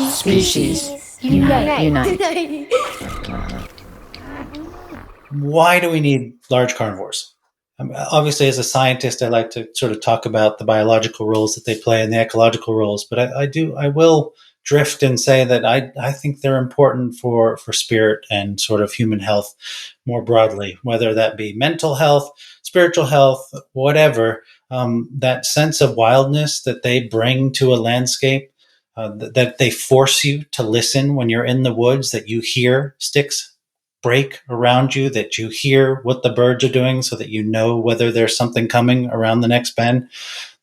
Species. Unite. Why do we need large carnivores? Obviously, as a scientist, I like to sort of talk about the biological roles that they play and the ecological roles, but I will drift and say that I think they're important for spirit and sort of human health more broadly, whether that be mental health, spiritual health, whatever. That sense of wildness that they bring to a landscape, that they force you to listen when you're in the woods, that you hear sticks break around you, that you hear what the birds are doing so that you know whether there's something coming around the next bend.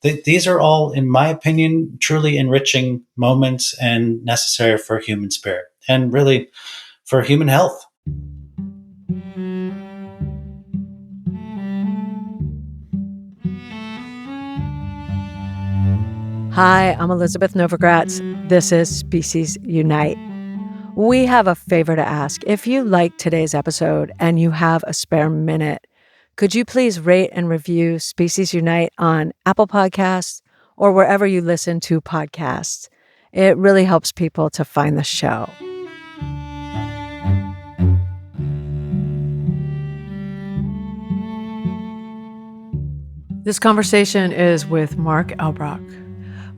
These are all, in my opinion, truly enriching moments and necessary for human spirit and really for human health. Hi, I'm Elizabeth Novogratz. This is Species Unite. We have a favor to ask. If you like today's episode and you have a spare minute, could you please rate and review Species Unite on Apple Podcasts or wherever you listen to podcasts? It really helps people to find the show. This conversation is with Mark Elbroch.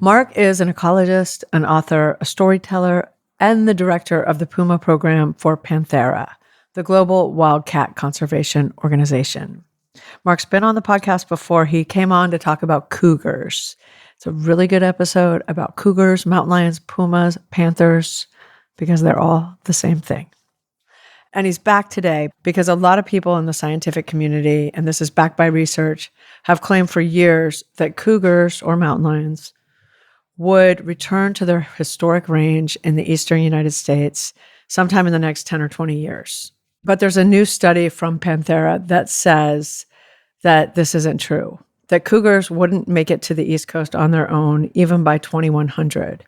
Mark is an ecologist, an author, a storyteller, and the director of the Puma program for Panthera, the global wildcat conservation organization. Mark's been on the podcast before. He came on to talk about cougars. It's a really good episode about cougars, mountain lions, pumas, panthers, because they're all the same thing. And he's back today because a lot of people in the scientific community, and this is backed by research, have claimed for years that cougars or mountain lions would return to their historic range in the eastern United States sometime in the next 10 or 20 years. But there's a new study from Panthera that says that this isn't true, that cougars wouldn't make it to the East Coast on their own, even by 2100,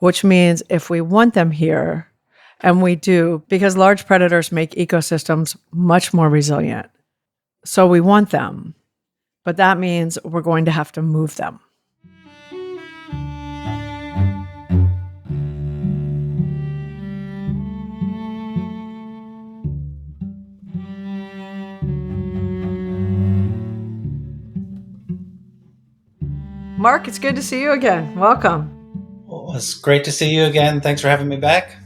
which means if we want them here, and we do, because large predators make ecosystems much more resilient. So we want them, but that means we're going to have to move them. Mark, it's good to see you again. Welcome. Well, it's great to see you again. Thanks for having me back.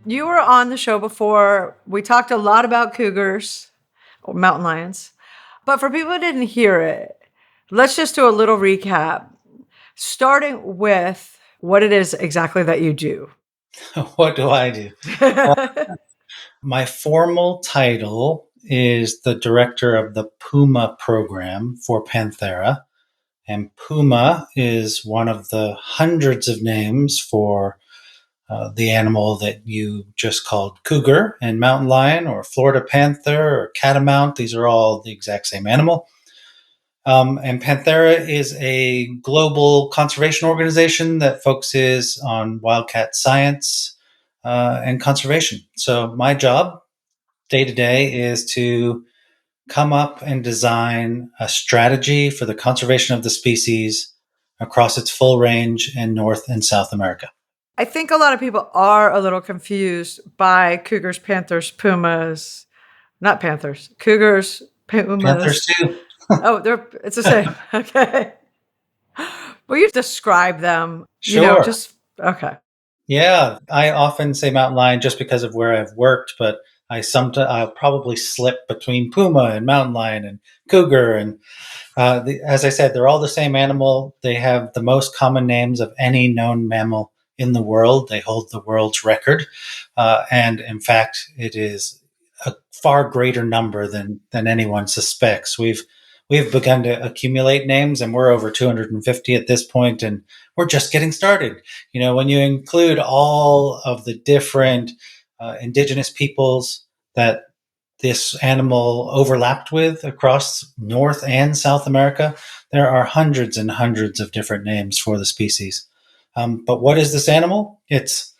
You were on the show before. We talked a lot about cougars, or mountain lions. But for people who didn't hear it, let's just do a little recap, starting with what it is exactly that you do. What do I do? My formal title is the director of the Puma program for Panthera. And Puma is one of the hundreds of names for the animal that you just called cougar and mountain lion or Florida panther or catamount. These are all the exact same animal. And Panthera is a global conservation organization that focuses on wildcat science and conservation. So my job day to day is to come up and design a strategy for the conservation of the species across its full range in North and South America. I think a lot of people are a little confused by cougars, panthers, pumas, not panthers, cougars, pumas. Panthers too. Oh, it's the same. Okay. Will you describe them? Sure. Okay. Yeah, I often say mountain lion just because of where I've worked, but I'll probably slip between puma and mountain lion and cougar. And as I said, they're all the same animal. They have the most common names of any known mammal in the world. They hold the world's record. And in fact, it is a far greater number than anyone suspects. We've begun to accumulate names, and we're over 250 at this point, and we're just getting started. You know, when you include all of the different indigenous peoples that this animal overlapped with across North and South America, there are hundreds and hundreds of different names for the species. But what is this animal? It's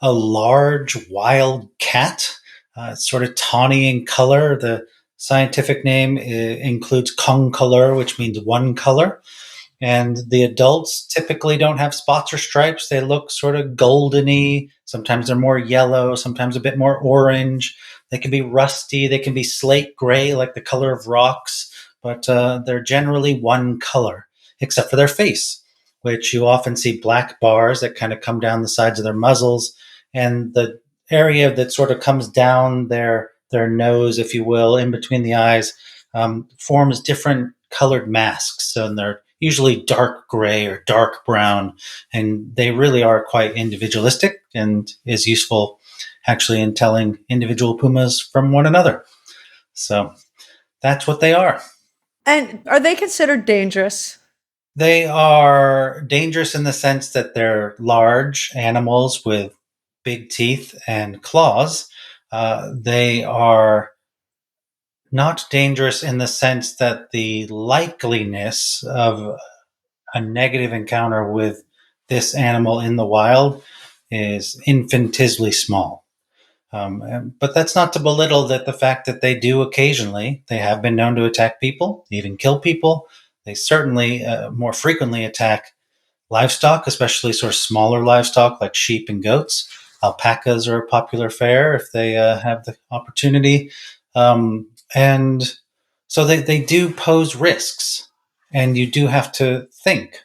a large wild cat. It's sort of tawny in color. The scientific name includes concolor, which means one color. And the adults typically don't have spots or stripes. They look sort of goldeny. Sometimes they're more yellow, sometimes a bit more orange. They can be rusty. They can be slate gray, like the color of rocks, but they're generally one color, except for their face, which you often see black bars that kind of come down the sides of their muzzles. And the area that sort of comes down their nose, if you will, in between the eyes, forms different colored masks. So they're usually dark gray or dark brown, and they really are quite individualistic and is useful actually in telling individual pumas from one another. So that's what they are. And are they considered dangerous? They are dangerous in the sense that they're large animals with big teeth and claws. They are not dangerous in the sense that the likeliness of a negative encounter with this animal in the wild is infinitesimally small. But that's not to belittle that the fact that they do occasionally, they have been known to attack people, even kill people. They certainly more frequently attack livestock, especially sort of smaller livestock like sheep and goats. Alpacas are a popular fare if they have the opportunity. And so they do pose risks. And you do have to think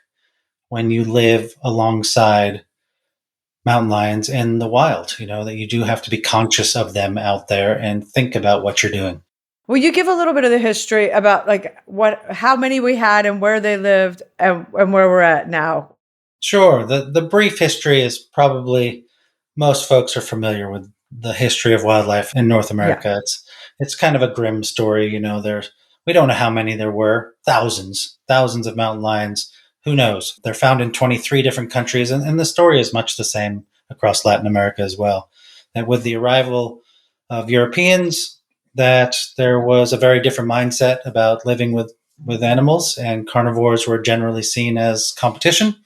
when you live alongside mountain lions in the wild, that you do have to be conscious of them out there and think about what you're doing. Will you give a little bit of the history about how many we had and where they lived and where we're at now? Sure. The brief history is probably most folks are familiar with the history of wildlife in North America. Yeah. It's kind of a grim story. We don't know how many there were, thousands of mountain lions. Who knows? They're found in 23 different countries, and the story is much the same across Latin America as well. And with the arrival of Europeans, that there was a very different mindset about living with animals, and carnivores were generally seen as competition.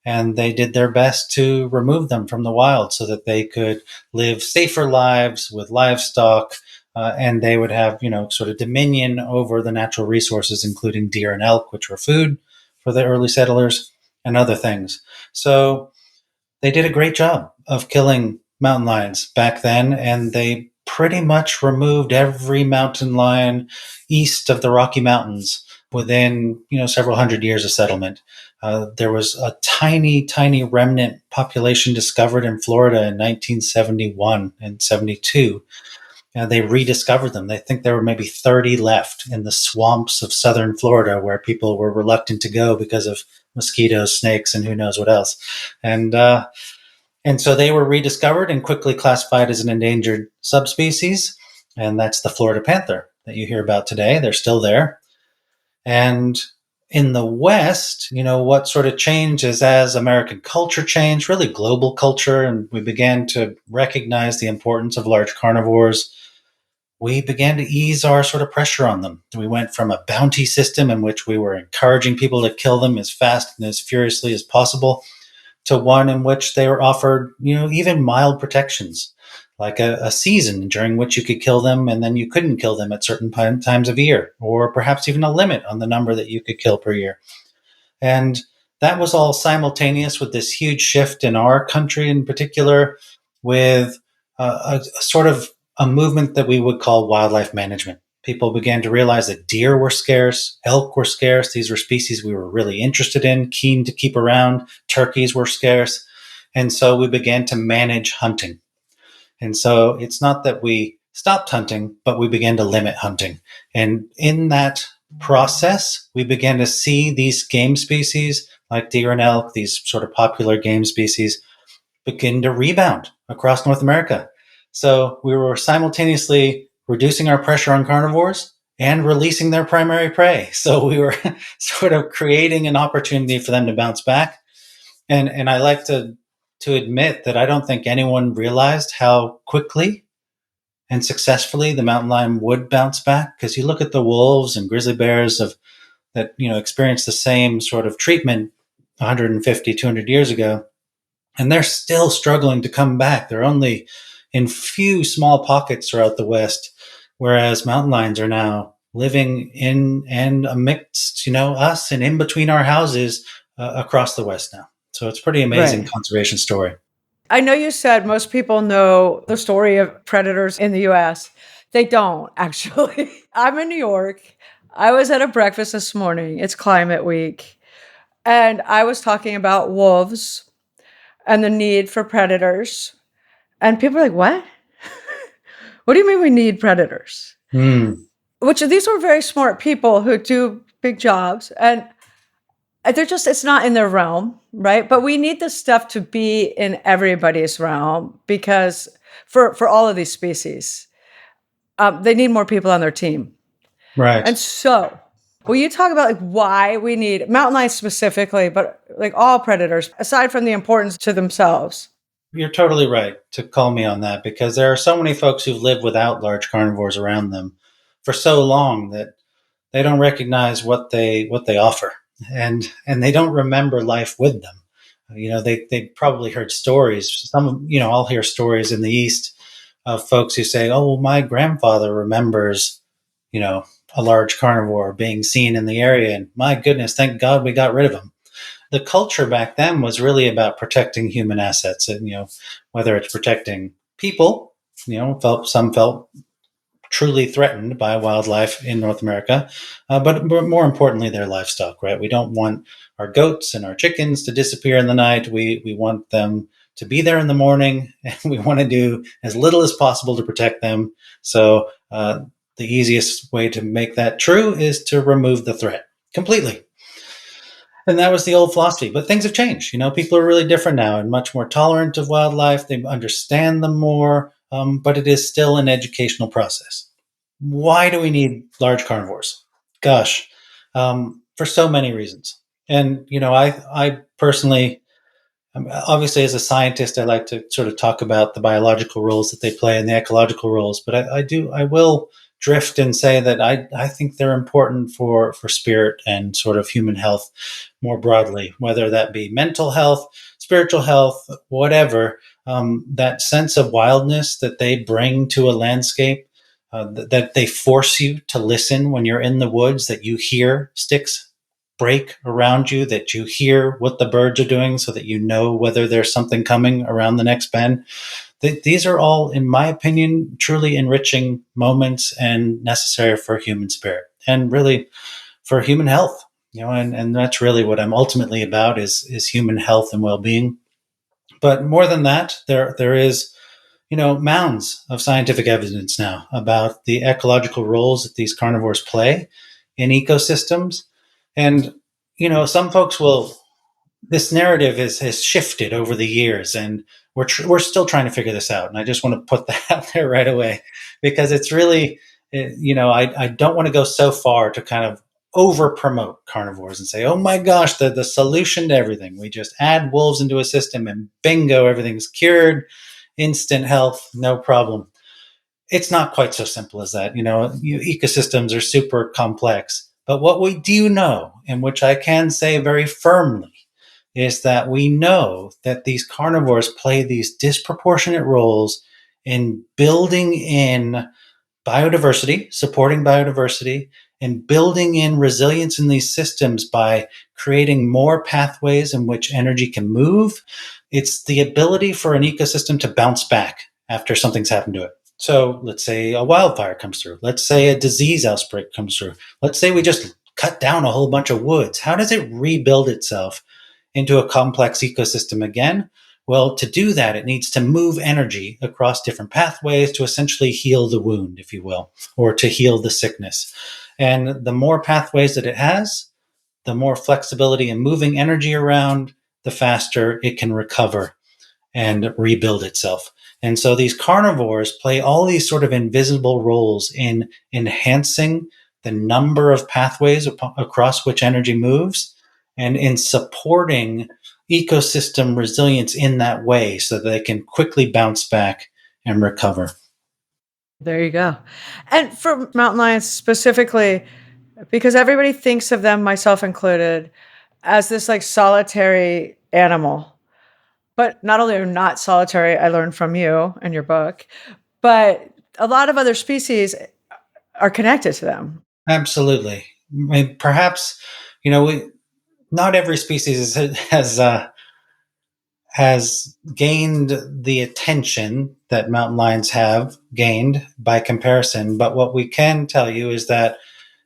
And they did their best to remove them from the wild so that they could live safer lives with livestock, and they would have, sort of dominion over the natural resources, including deer and elk, which were food for the early settlers, and other things. So they did a great job of killing mountain lions back then, and they pretty much removed every mountain lion east of the Rocky Mountains within several hundred years of settlement. There was a tiny remnant population discovered in Florida in 1971 and 72. They rediscovered them. They think there were maybe 30 left in the swamps of southern Florida where people were reluctant to go because of mosquitoes, snakes, and who knows what else. And so they were rediscovered and quickly classified as an endangered subspecies. And that's the Florida panther that you hear about today. They're still there. And in the West, what sort of changed is as American culture changed, really global culture, and we began to recognize the importance of large carnivores, we began to ease our sort of pressure on them. We went from a bounty system in which we were encouraging people to kill them as fast and as furiously as possible to one in which they were offered, even mild protections, like a season during which you could kill them and then you couldn't kill them at certain times of year, or perhaps even a limit on the number that you could kill per year. And that was all simultaneous with this huge shift in our country in particular, with a sort of a movement that we would call wildlife management. People began to realize that deer were scarce, elk were scarce. These were species we were really interested in, keen to keep around. Turkeys were scarce. And so we began to manage hunting. And so it's not that we stopped hunting, but we began to limit hunting. And in that process, we began to see these game species like deer and elk, these sort of popular game species, begin to rebound across North America. So we were simultaneously reducing our pressure on carnivores and releasing their primary prey. So we were sort of creating an opportunity for them to bounce back. And I like to admit that I don't think anyone realized how quickly and successfully the mountain lion would bounce back. Because you look at the wolves and grizzly bears that experienced the same sort of treatment 150, 200 years ago, and they're still struggling to come back. They're only in few small pockets throughout the West, whereas mountain lions are now living in and amidst, us and in between our houses across the West now. So it's pretty amazing conservation story. I know you said most people know the story of predators in the US. They don't, actually. I'm in New York. I was at a breakfast this morning. It's climate week. And I was talking about wolves and the need for predators. And people are like, what? What do you mean we need predators? Which these were very smart people who do big jobs. And they're just, it's not in their realm, right? But we need this stuff to be in everybody's realm because for all of these species, they need more people on their team. Right. And so, will you talk about like why we need mountain lions specifically, but like all predators, aside from the importance to themselves? You're totally right to call me on that, because there are so many folks who've lived without large carnivores around them for so long that they don't recognize what they offer, and they don't remember life with them. They probably heard stories. I'll hear stories in the East of folks who say, "Oh, well, my grandfather remembers, you know, a large carnivore being seen in the area, and my goodness, thank God we got rid of him." The culture back then was really about protecting human assets, and whether it's protecting people, some felt truly threatened by wildlife in North America, but more importantly, their livestock. Right? We don't want our goats and our chickens to disappear in the night. We want them to be there in the morning, and we want to do as little as possible to protect them. So the easiest way to make that true is to remove the threat completely. And that was the old philosophy. But things have changed. People are really different now and much more tolerant of wildlife. They understand them more, but it is still an educational process. Why do we need large carnivores? Gosh, for so many reasons. And I personally, obviously, as a scientist, I like to sort of talk about the biological roles that they play and the ecological roles. But I will drift and say that I think they're important for spirit and sort of human health more broadly, whether that be mental health, spiritual health, whatever. That sense of wildness that they bring to a landscape, that they force you to listen when you're in the woods, that you hear sticks break around you, that you hear what the birds are doing so that you know whether there's something coming around the next bend. These are all, in my opinion, truly enriching moments and necessary for human spirit and really for human health. And that's really what I'm ultimately about is human health and well-being. But more than that, there is mounds of scientific evidence now about the ecological roles that these carnivores play in ecosystems. And some folks will. This narrative has shifted over the years, and we're still trying to figure this out. And I just want to put that out there right away, because it's really, I don't want to go so far to kind of over promote carnivores and say, oh my gosh, the solution to everything. We just add wolves into a system and bingo, everything's cured, instant health, no problem. It's not quite so simple as that. Ecosystems are super complex. But what we do know, and which I can say very firmly, is that we know that these carnivores play these disproportionate roles in building in biodiversity, supporting biodiversity, and building in resilience in these systems by creating more pathways in which energy can move. It's the ability for an ecosystem to bounce back after something's happened to it. So let's say a wildfire comes through. Let's say a disease outbreak comes through. Let's say we just cut down a whole bunch of woods. How does it rebuild itself into a complex ecosystem again? Well, to do that, it needs to move energy across different pathways to essentially heal the wound, if you will, or to heal the sickness. And the more pathways that it has, the more flexibility in moving energy around, the faster it can recover and rebuild itself. And so these carnivores play all these sort of invisible roles in enhancing the number of pathways across which energy moves, and in supporting ecosystem resilience in that way so that they can quickly bounce back and recover. There you go. And for mountain lions specifically, because everybody thinks of them, myself included, as this like solitary animal. But not only are not solitary, I learned from you and your book, but a lot of other species are connected to them. Absolutely. I mean, perhaps, not every species has gained the attention that mountain lions have gained by comparison. But what we can tell you is that,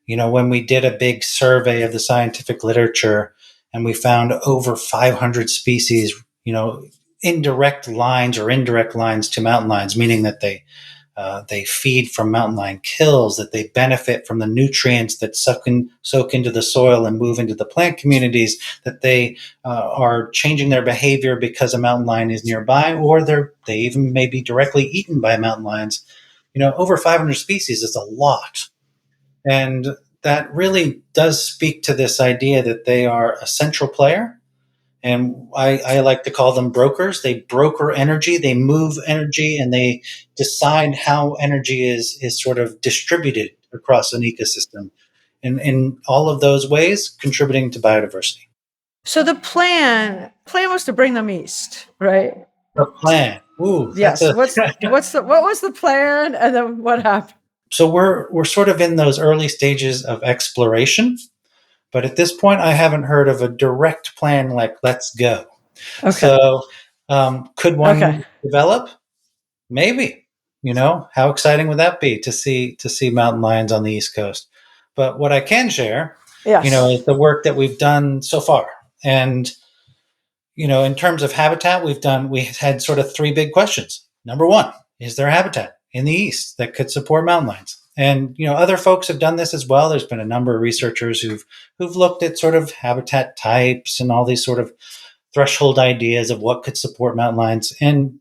when we did a big survey of the scientific literature and we found over 500 species, indirect lines or indirect lines to mountain lions, meaning that they feed from mountain lion kills, that they benefit from the nutrients that soak into the soil and move into the plant communities, that they are changing their behavior because a mountain lion is nearby, or they even may be directly eaten by mountain lions. Over 500 species is a lot. And that really does speak to this idea that they are a central player. And I like to call them brokers. They broker energy, they move energy, and they decide how energy is sort of distributed across an ecosystem. And in all of those ways, contributing to biodiversity. So the plan was to bring them east, right? The plan. Ooh, Yes. What was the plan, and then what happened? So we're sort of in those early stages of exploration, but at this point, I haven't heard of a direct plan like "let's go." Okay. So, could one develop? Maybe. How exciting would that be to see mountain lions on the East Coast? But what I can share, Yes. Is the work that we've done so far. And in terms of habitat, we had sort of three big questions. Number one, is there habitat in the East that could support mountain lions? And other folks have done this as well. There's been a number of researchers who've looked at sort of habitat types and all these sort of threshold ideas of what could support mountain lions. And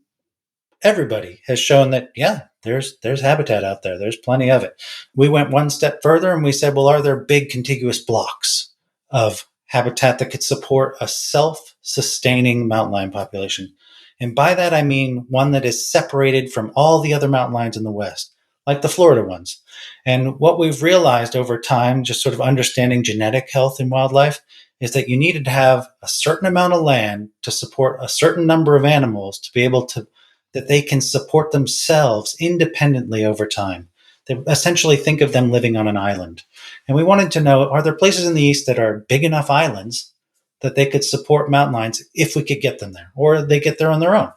everybody has shown that, yeah, there's habitat out there. There's plenty of it. We went one step further and we said, well, are there big contiguous blocks of habitat that could support a self-sustaining mountain lion population? And by that, I mean one that is separated from all the other mountain lions in the West, like the Florida ones. And what we've realized over time, just sort of understanding genetic health in wildlife, is that you needed to have a certain amount of land to support a certain number of animals to be able to that they can support themselves independently over time. They essentially think of them living on an island. And we wanted to know, are there places in the East that are big enough islands that they could support mountain lions if we could get them there, or they get there on their own?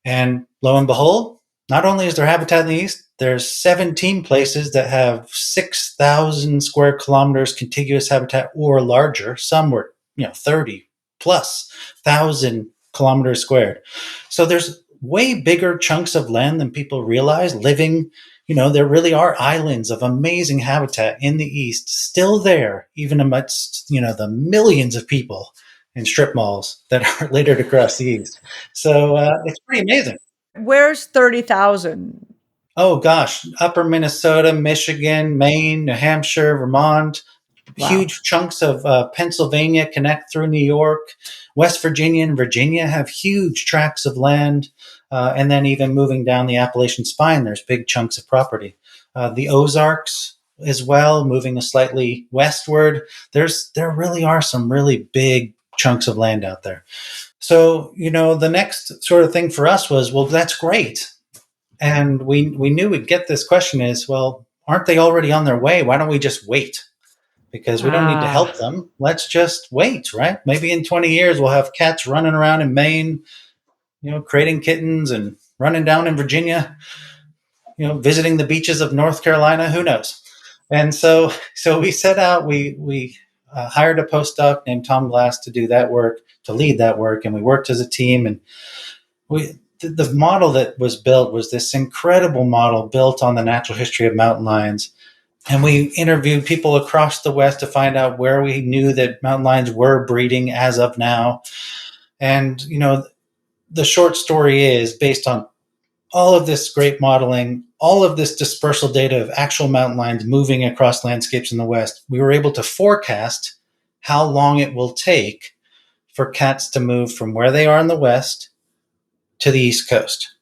And lo and behold, not only is there habitat in the East, there's 17 places that have 6,000 square kilometers contiguous habitat or larger. Some were, 30 plus thousand kilometers squared. So there's way bigger chunks of land than people realize living. There really are islands of amazing habitat in the East still there, even amidst, the millions of people in strip malls that are littered across the East. So it's pretty amazing. Where's 30,000? Oh gosh, upper Minnesota, Michigan, Maine, New Hampshire, Vermont. Wow. Huge chunks of Pennsylvania connect through New York. West Virginia and Virginia have huge tracts of land. And then even moving down the Appalachian Spine, there's big chunks of property. The Ozarks as well, moving slightly westward. There really are some really big chunks of land out there. So, the next sort of thing for us was, well, that's great. And we knew we'd get this question is, well, aren't they already on their way? Why don't we just wait? Because we don't need to help them. Let's just wait, right? Maybe in 20 years, we'll have cats running around in Maine, creating kittens and running down in Virginia, visiting the beaches of North Carolina. Who knows? And so we set out, we hired a postdoc named Tom Glass to do that work, to lead that work. And we worked as a team. And the model that was built was this incredible model built on the natural history of mountain lions. And we interviewed people across the West to find out where we knew that mountain lions were breeding as of now. And, the short story is, based on all of this great modeling, all of this dispersal data of actual mountain lions moving across landscapes in the West, we were able to forecast how long it will take for cats to move from where they are in the West to the East Coast.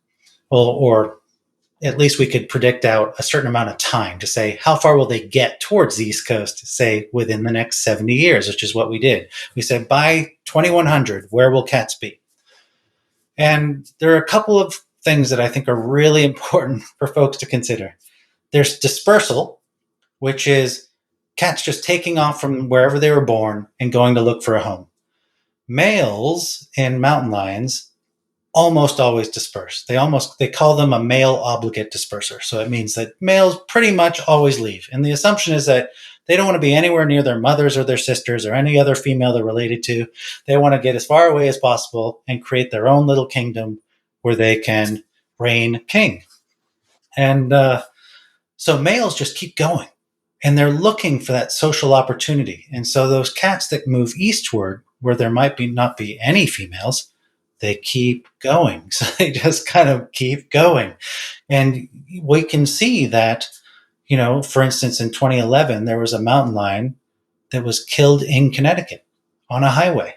Well, or at least we could predict out a certain amount of time to say how far will they get towards the East Coast, say within the next 70 years, which is what we did. We said by 2100, where will cats be? And there are a couple of things that I think are really important for folks to consider. There's dispersal, which is cats just taking off from wherever they were born and going to look for a home. Males in mountain lions almost always disperse. They call them a male obligate disperser. So it means that males pretty much always leave. And the assumption is that they don't want to be anywhere near their mothers or their sisters or any other female they're related to. They want to get as far away as possible and create their own little kingdom where they can reign king. And so males just keep going, and they're looking for that social opportunity. And so those cats that move eastward, where there might not be any females, they keep going. So they just kind of keep going. And we can see that, for instance, in 2011, there was a mountain lion that was killed in Connecticut on a highway.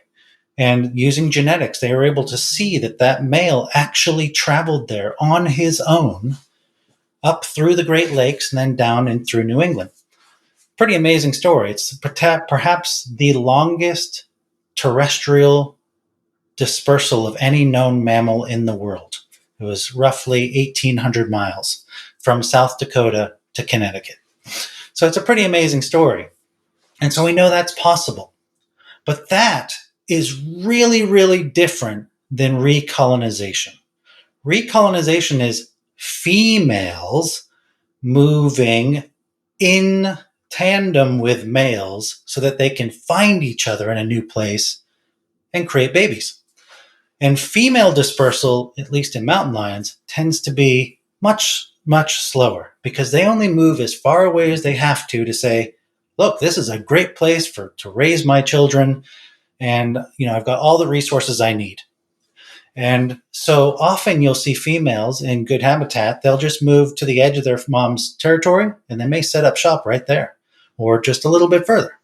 And using genetics, they were able to see that male actually traveled there on his own up through the Great Lakes and then down and through New England. Pretty amazing story. It's perhaps the longest terrestrial dispersal of any known mammal in the world. It was roughly 1,800 miles from South Dakota to Connecticut. So it's a pretty amazing story. And so we know that's possible. But that is really, really different than recolonization. Recolonization is females moving in tandem with males so that they can find each other in a new place and create babies. And female dispersal, at least in mountain lions, tends to be much, much slower because they only move as far away as they have to say, look, this is a great place to raise my children. And, I've got all the resources I need. And so often you'll see females in good habitat, they'll just move to the edge of their mom's territory and they may set up shop right there or just a little bit further.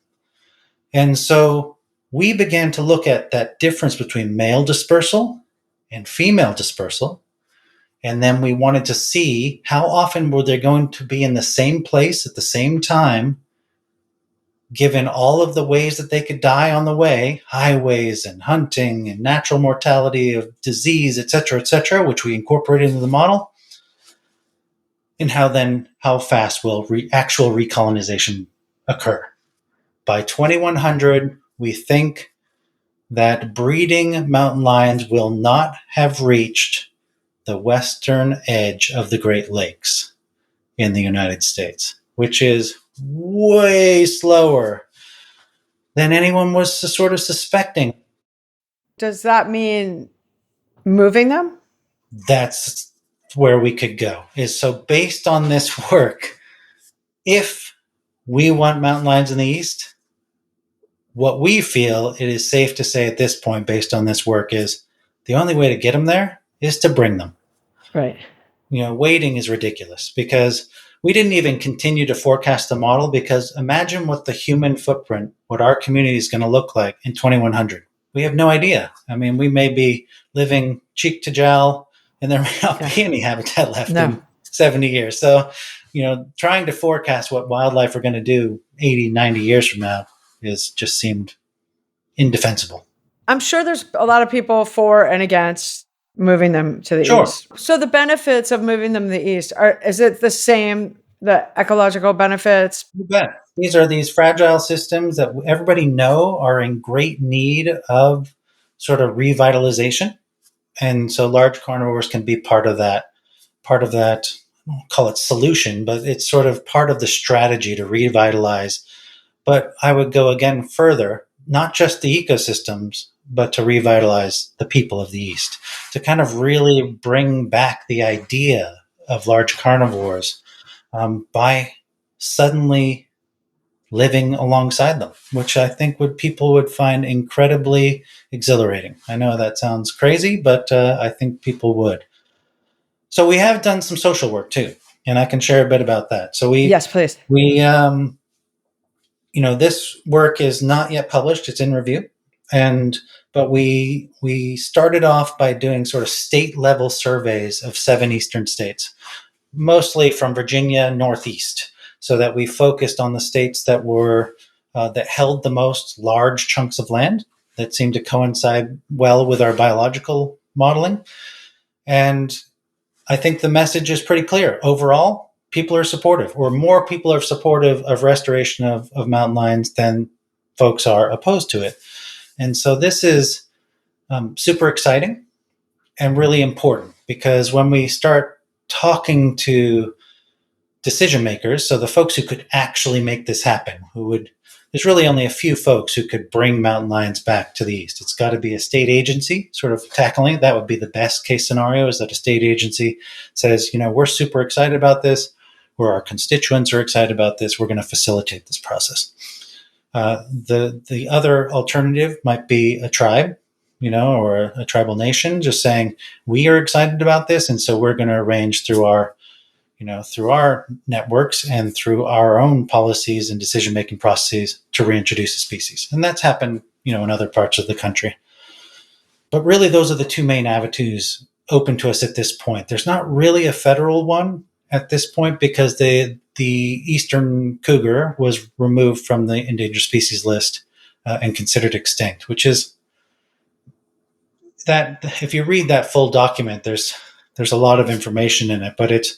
And so we began to look at that difference between male dispersal and female dispersal. And then we wanted to see how often were they going to be in the same place at the same time, given all of the ways that they could die on the way, highways and hunting and natural mortality of disease, et cetera, which we incorporated into the model. And how fast will actual recolonization occur? By 2100, we think that breeding mountain lions will not have reached the western edge of the Great Lakes in the United States, which is way slower than anyone was sort of suspecting. Does that mean moving them? That's where we could go. So based on this work, if we want mountain lions in the East, what we feel it is safe to say at this point, based on this work, is the only way to get them there is to bring them. Right. Waiting is ridiculous because we didn't even continue to forecast the model because imagine what the human footprint, what our community is going to look like in 2100. We have no idea. I mean, we may be living cheek to jowl and there may not be any habitat left in 70 years. So, trying to forecast what wildlife are going to do 80, 90 years from now just seemed indefensible. I'm sure there's a lot of people for and against moving them to the east. So the benefits of moving them to the east, is it the same, the ecological benefits? You bet. These are these fragile systems that everybody know are in great need of sort of revitalization. And so large carnivores can be part of that, I won't call it solution, but it's sort of part of the strategy to revitalize. But I would go again further, not just the ecosystems, but to revitalize the people of the East, to kind of really bring back the idea of large carnivores by suddenly living alongside them, which I think people would find incredibly exhilarating. I know that sounds crazy, but I think people would. So we have done some social work too, and I can share a bit about that. So yes, please. This work is not yet published; it's in review, but we started off by doing sort of state level surveys of 7 eastern states, mostly from Virginia northeast, so that we focused on the states that were that held the most large chunks of land that seemed to coincide well with our biological modeling. And I think the message is pretty clear. Overall, people are supportive, or more people are supportive of restoration of mountain lions than folks are opposed to it. And so this is super exciting and really important, because when we start talking to decision makers, so the folks who could actually make this happen, there's really only a few folks who could bring mountain lions back to the east. It's got to be a state agency sort of tackling it. That would be the best case scenario, is that a state agency says, we're super excited about this, or our constituents are excited about this, we're going to facilitate this process. The other alternative might be a tribe, or a tribal nation, just saying, we are excited about this, and so we're going to arrange through our networks and through our own policies and decision-making processes to reintroduce a species. And that's happened, in other parts of the country. But really, those are the two main avenues open to us at this point. There's not really a federal one at this point, because the eastern cougar was removed from the endangered species list and considered extinct, which is that if you read that full document, there's a lot of information in it, but it's,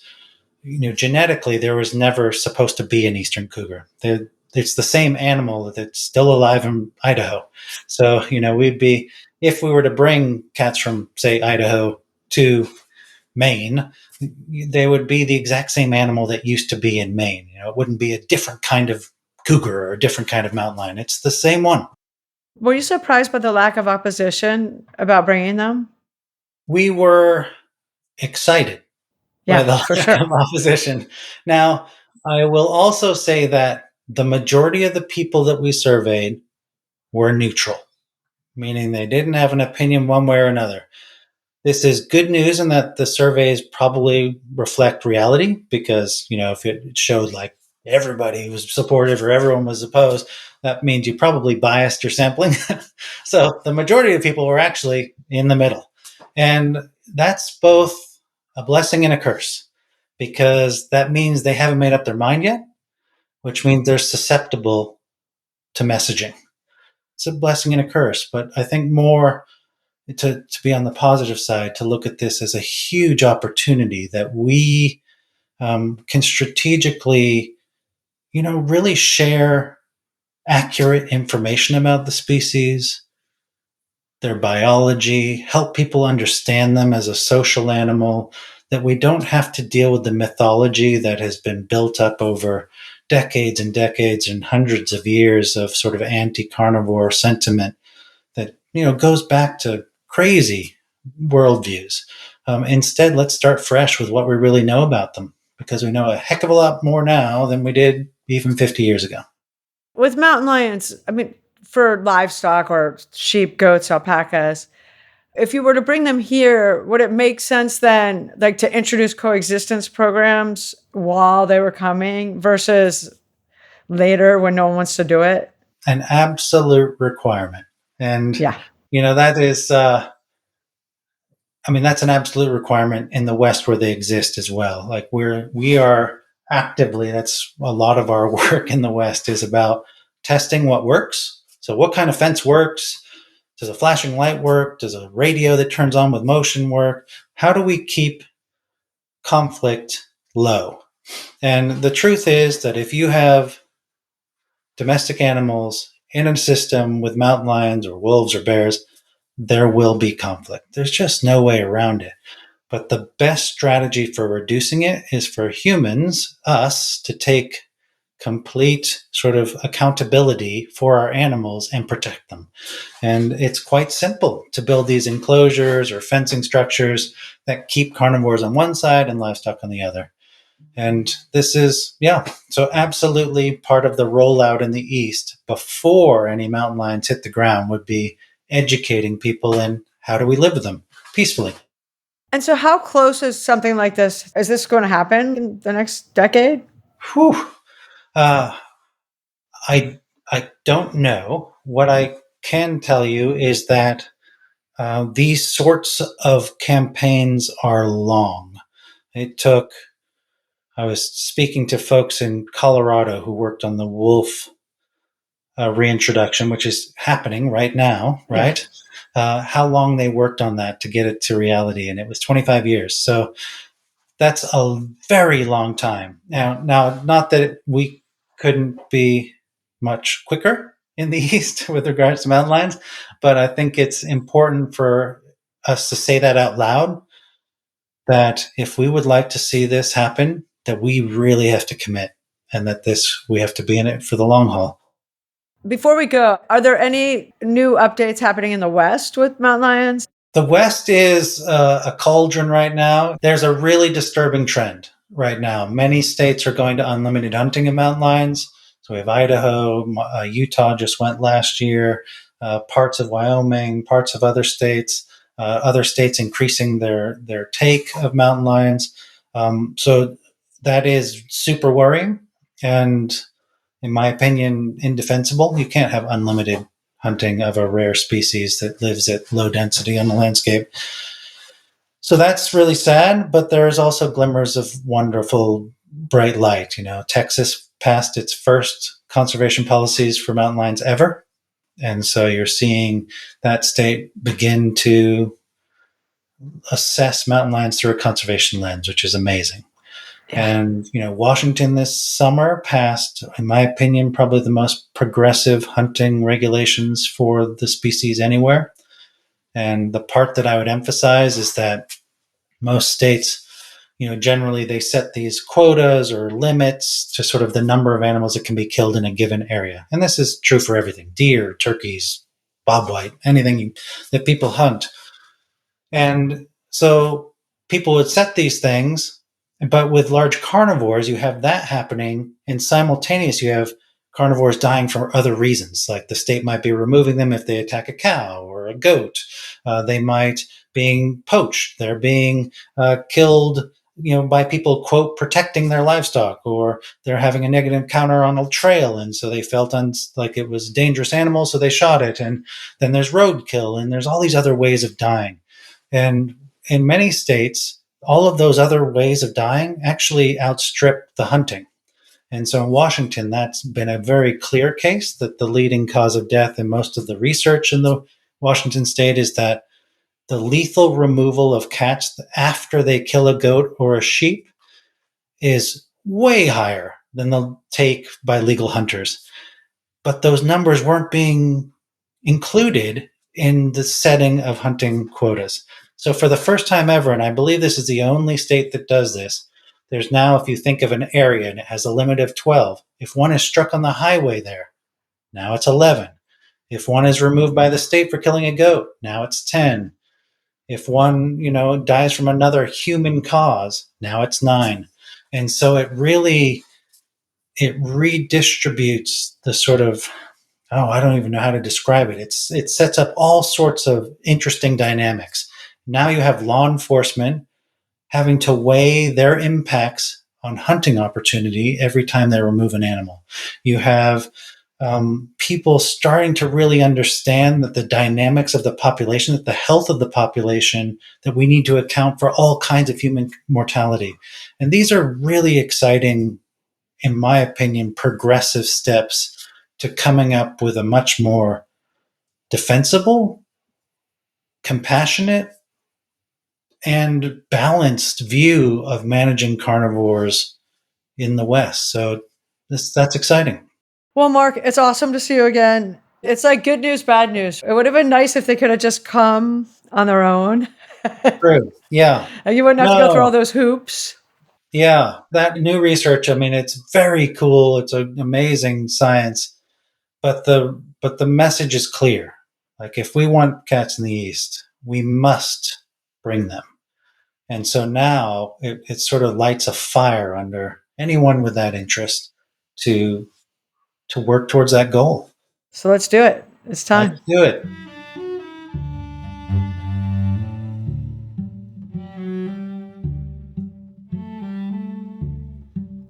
genetically, there was never supposed to be an eastern cougar. It's the same animal that's still alive in Idaho. So, if we were to bring cats from, say, Idaho to Maine, they would be the exact same animal that used to be in Maine. It wouldn't be a different kind of cougar or a different kind of mountain lion. It's the same one. Were you surprised by the lack of opposition about bringing them? We were excited by the for lack sure. of opposition. Now, I will also say that the majority of the people that we surveyed were neutral, meaning they didn't have an opinion one way or another. This is good news in that the surveys probably reflect reality, because, if it showed like everybody was supportive or everyone was opposed, that means you probably biased your sampling. So the majority of people were actually in the middle. And that's both a blessing and a curse, because that means they haven't made up their mind yet, which means they're susceptible to messaging. It's a blessing and a curse, but I think more to be on the positive side, to look at this as a huge opportunity that we can strategically, really share accurate information about the species, their biology, help people understand them as a social animal, that we don't have to deal with the mythology that has been built up over decades and decades and hundreds of years of sort of anti-carnivore sentiment that, goes back to crazy worldviews. Instead, let's start fresh with what we really know about them, because we know a heck of a lot more now than we did even 50 years ago. With mountain lions, for livestock or sheep, goats, alpacas, if you were to bring them here, would it make sense then, like, to introduce coexistence programs while they were coming versus later when no one wants to do it? An absolute requirement. And, that is, that's an absolute requirement in the West where they exist as well. Like we are actively, that's a lot of our work in the West is about testing what works. So what kind of fence works? Does a flashing light work? Does a radio that turns on with motion work? How do we keep conflict low? And the truth is that if you have domestic animals in a system with mountain lions or wolves or bears, there will be conflict. There's just no way around it. But the best strategy for reducing it is for humans, us, to take complete sort of accountability for our animals and protect them. And it's quite simple to build these enclosures or fencing structures that keep carnivores on one side and livestock on the other. And this is, so absolutely part of the rollout in the East before any mountain lions hit the ground would be educating people in how do we live with them peacefully. And so how close is something like this? Is this going to happen in the next decade? Whew. I don't know. What I can tell you is that these sorts of campaigns are long. I was speaking to folks in Colorado who worked on the wolf reintroduction, which is happening right now, right? How long they worked on that to get it to reality. And it was 25 years. So That's a very long time. Now, not that we couldn't be much quicker in the East with regards to mountain lions, but I think it's important for us to say that out loud, that if we would like to see this happen, that we really have to commit, and that we have to be in it for the long haul. Before we go, are there any new updates happening in the West with mountain lions? The West is a cauldron right now. There's a really disturbing trend right now. Many states are going to unlimited hunting of mountain lions. So we have Idaho, Utah just went last year, parts of Wyoming, parts of other states increasing their take of mountain lions. So that is super worrying, and in my opinion, indefensible. You can't have unlimited hunting of a rare species that lives at low density on the landscape. So that's really sad, but there's also glimmers of wonderful bright light. Texas passed its first conservation policies for mountain lions ever. And so you're seeing that state begin to assess mountain lions through a conservation lens, which is amazing. And, Washington this summer passed, in my opinion, probably the most progressive hunting regulations for the species anywhere. And the part that I would emphasize is that most states, generally they set these quotas or limits to sort of the number of animals that can be killed in a given area. And this is true for everything: deer, turkeys, bobwhite, anything that people hunt. And so people would set these things, but with large carnivores, you have that happening, and simultaneously you have carnivores dying for other reasons. Like the state might be removing them if they attack a cow or a goat. They might being poached. They're being killed, by people, quote, protecting their livestock, or they're having a negative encounter on a trail, and so they felt like it was a dangerous animal, so they shot it. And then there's roadkill, and there's all these other ways of dying. And in many states, all of those other ways of dying actually outstrip the hunting. And so in Washington, that's been a very clear case that the leading cause of death in most of the research in the Washington state is that the lethal removal of cats after they kill a goat or a sheep is way higher than the take by legal hunters. But those numbers weren't being included in the setting of hunting quotas. So for the first time ever, and I believe this is the only state that does this, there's now, if you think of an area and it has a limit of 12, if one is struck on the highway there, now it's 11. If one is removed by the state for killing a goat, now it's 10. If one, dies from another human cause, now it's 9. And so it redistributes the sort of, I don't even know how to describe it. It sets up all sorts of interesting dynamics. Now you have law enforcement having to weigh their impacts on hunting opportunity every time they remove an animal. You have people starting to really understand that the dynamics of the population, that the health of the population, that we need to account for all kinds of human mortality. And these are really exciting, in my opinion, progressive steps to coming up with a much more defensible, compassionate, and balanced view of managing carnivores in the West. So that's exciting. Well, Mark, it's awesome to see you again. It's like good news, bad news. It would have been nice if they could have just come on their own. True. Yeah. And you wouldn't have to go through all those hoops. Yeah. That new research, it's very cool. It's an amazing science. But the message is clear. Like, if we want cats in the East, we must bring them. And so now it sort of lights a fire under anyone with that interest to work towards that goal. So let's do it. It's time. Let's do it.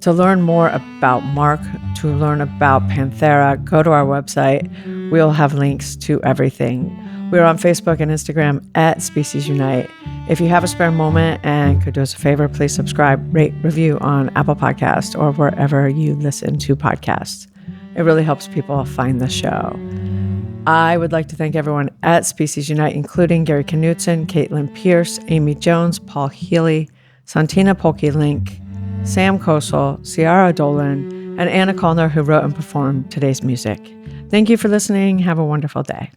To learn more about Mark, to learn about Panthera, go to our website. We'll have links to everything. We're on Facebook and Instagram at Species Unite. If you have a spare moment and could do us a favor, please subscribe, rate, review on Apple Podcasts or wherever you listen to podcasts. It really helps people find the show. I would like to thank everyone at Species Unite, including Gary Knutson, Caitlin Pierce, Amy Jones, Paul Healy, Santina Polke-Link, Sam Kosel, Ciara Dolan, and Anna Kallner, who wrote and performed today's music. Thank you for listening. Have a wonderful day.